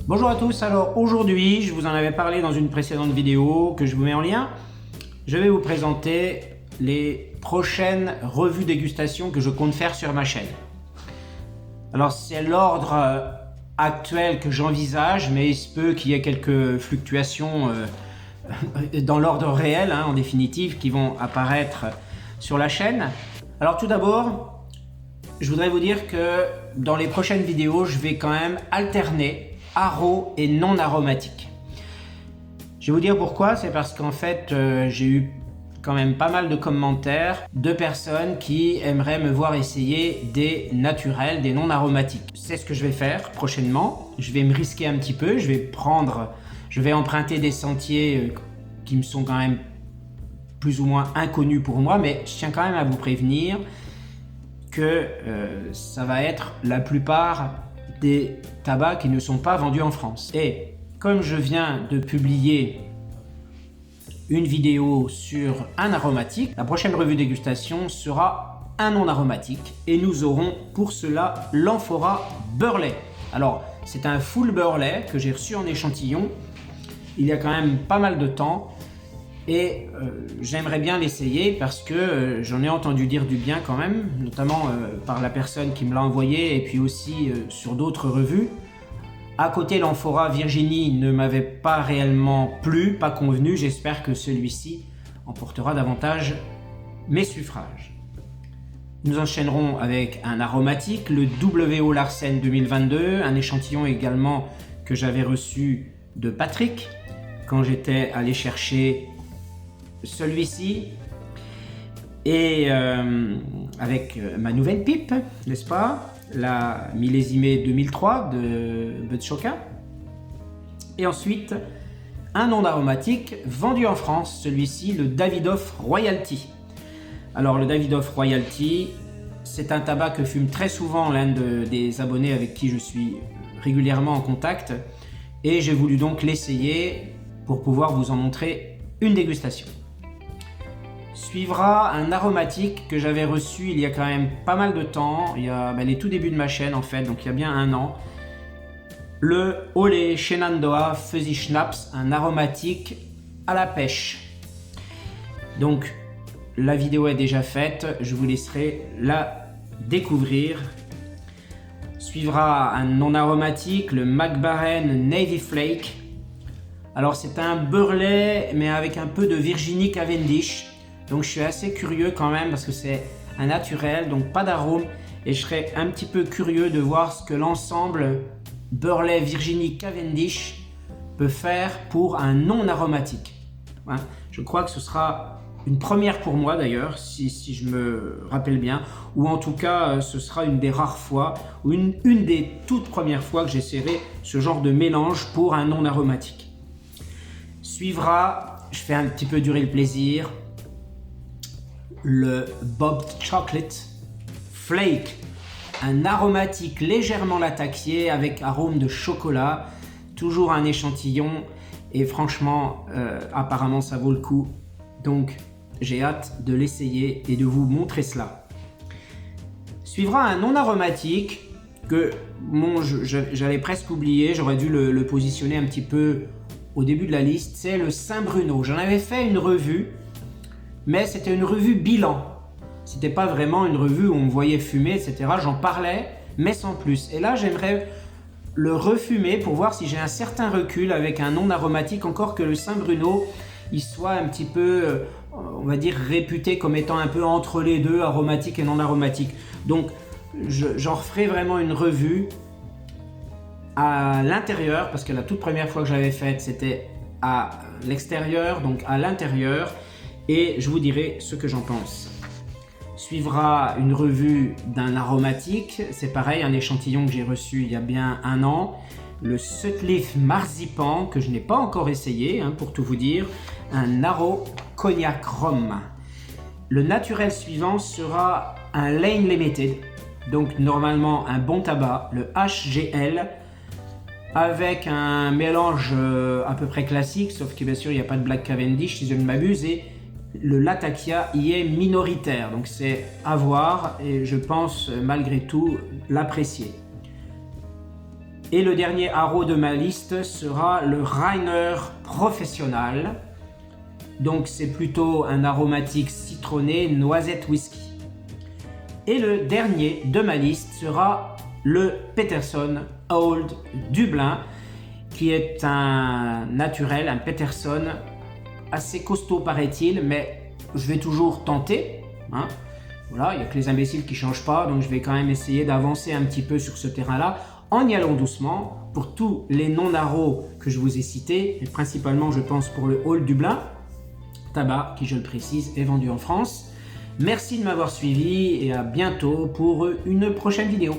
Bonjour à tous, alors aujourd'hui, je vous en avais parlé dans une précédente vidéo que je vous mets en lien. Je vais vous présenter les prochaines revues dégustation que je compte faire sur ma chaîne. Alors c'est l'ordre actuel que j'envisage, mais il se peut qu'il y ait quelques fluctuations dans l'ordre réel, en définitive, qui vont apparaître sur la chaîne. Alors tout d'abord, je voudrais vous dire que dans les prochaines vidéos, je vais quand même alterner aro et non aromatique. Je vais vous dire pourquoi, c'est parce qu'en fait j'ai eu quand même pas mal de commentaires de personnes qui aimeraient me voir essayer des naturels, des non aromatiques. C'est ce que je vais faire prochainement. Je vais me risquer un petit peu, je vais emprunter des sentiers qui me sont quand même plus ou moins inconnus pour moi, mais je tiens quand même à vous prévenir que ça va être la plupart des tabacs qui ne sont pas vendus en France. Et comme je viens de publier une vidéo sur un aromatique, la prochaine revue dégustation sera un non aromatique et nous aurons pour cela l'Amphora Burley. Alors c'est un full Burley que j'ai reçu en échantillon il y a quand même pas mal de temps et j'aimerais bien l'essayer parce que j'en ai entendu dire du bien quand même, notamment par la personne qui me l'a envoyé et puis aussi sur d'autres revues. À côté, l'Amphora Virginie ne m'avait pas réellement plu, pas convenu. J'espère que celui-ci emportera davantage mes suffrages. Nous enchaînerons avec un aromatique, le W.O. Larsen 2022, un échantillon également que j'avais reçu de Patrick quand j'étais allé chercher celui-ci. Et avec ma nouvelle pipe, n'est-ce pas? La millésimée 2003 de Budshooka. Et ensuite, un non aromatique vendu en France, celui-ci, le Davidoff Royalty. Alors, le Davidoff Royalty, c'est un tabac que fume très souvent l'un des abonnés avec qui je suis régulièrement en contact. Et j'ai voulu donc l'essayer pour pouvoir vous en montrer une dégustation. Suivra un aromatique que j'avais reçu il y a quand même pas mal de temps, il y a les tout débuts de ma chaîne en fait, donc il y a bien un an. Le Ole Shenandoah Fuzzy Schnapps, un aromatique à la pêche. Donc la vidéo est déjà faite, je vous laisserai la découvrir. Suivra un non aromatique, le Mac Baren Navy Flake. Alors c'est un Burley mais avec un peu de Virginie Cavendish. Donc je suis assez curieux quand même parce que c'est un naturel, donc pas d'arôme. Et je serais un petit peu curieux de voir ce que l'ensemble Burley Virginie Cavendish peut faire pour un non aromatique. Je crois que ce sera une première pour moi d'ailleurs, si je me rappelle bien. Ou en tout cas, ce sera une des rares fois, ou une des toutes premières fois que j'essaierai ce genre de mélange pour un non aromatique. Suivra, je fais un petit peu durer le plaisir, le Bobbed Chocolate Flake, un aromatique légèrement latakié avec arôme de chocolat, toujours un échantillon et franchement apparemment ça vaut le coup, donc j'ai hâte de l'essayer et de vous montrer cela. Suivra un non aromatique que j'avais presque oublié, j'aurais dû le positionner un petit peu au début de la liste, c'est le Saint-Bruno. J'en avais fait une revue, mais c'était une revue bilan. C'était pas vraiment une revue où on me voyait fumer, etc. J'en parlais, mais sans plus. Et là, j'aimerais le refumer pour voir si j'ai un certain recul avec un non aromatique, encore que le Saint-Bruno, il soit un petit peu, on va dire, réputé comme étant un peu entre les deux, aromatique et non aromatique. Donc, j'en referai vraiment une revue à l'intérieur, parce que la toute première fois que j'avais faite, c'était à l'extérieur, donc à l'intérieur. Et je vous dirai ce que j'en pense. Suivra une revue d'un aromatique, c'est pareil, un échantillon que j'ai reçu il y a bien un an, le Sutliff Marzipan, que je n'ai pas encore essayé, pour tout vous dire, un Aro Cognac Rhum. Le naturel suivant sera un Lane Limited, donc normalement un bon tabac, le HGL, avec un mélange à peu près classique, sauf que bien sûr il n'y a pas de Black Cavendish si je ne m'abuse, et le Latakia y est minoritaire, donc c'est à voir et je pense malgré tout l'apprécier. Et le dernier haro de ma liste sera le Rainer Professional. Donc c'est plutôt un aromatique citronné noisette whisky. Et le dernier de ma liste sera le Peterson Old Dublin, qui est un naturel, un Peterson assez costaud paraît-il, mais je vais toujours tenter. Hein. Voilà, il n'y a que les imbéciles qui ne changent pas, donc je vais quand même essayer d'avancer un petit peu sur ce terrain-là, en y allant doucement, pour tous les non-haros que je vous ai cités, et principalement je pense pour le Old Dublin, tabac qui je le précise est vendu en France. Merci de m'avoir suivi et à bientôt pour une prochaine vidéo.